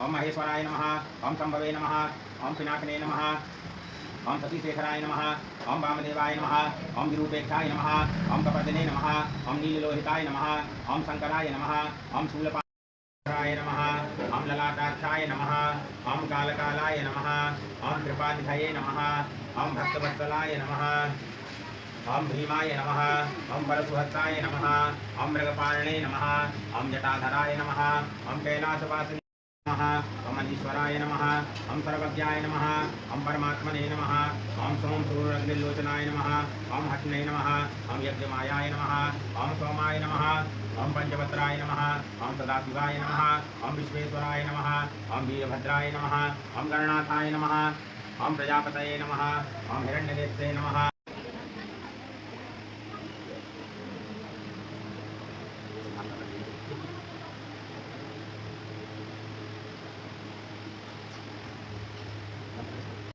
ओम महेश्वराय नमः। ओम शंभवे नमः। ओम पिनाकिने नमः। ओम शशिशेखराय नमः। ओम वामदेवाय नमः। ओम विरूपेक्षाय नमः। ओम कपर्दिने नमः। ओम नीललोहिताय नमः। ओम शंकराय नमः। ओम शूलपाय नमः। ओम ललाटाक्षाय नमः। ओम कालकालाय नमः। ओम कृपानिधये नमः। ओम भक्तवत्सलाय नमः। ओम भीमाय नमः। ओम परशुहस्ताय नमः। ओम मृगपालने नमः। ओम जटाधराय नमः। ओम कैलासवासिने नमः। ओम अनीश्वराय नमः। ओम सर्वज्ञाय नमः। ओम परमात्मने नमः। ओम सोम सूर्यग्निलोचनाय नमः। ओम हठने नमः। ओम यज्ञमायाय नमः। ओम सोमाय नमः। ओम पंचवत्राय नमः। ओम सदाशिवाय नमः। ओम विश्वेश्वराय नमः। ओम वीरभद्राय नमः। ओम गणनाथाय नमः। ओम प्रजापतये नमः। ओम हिरण्यनेत्रे नमः।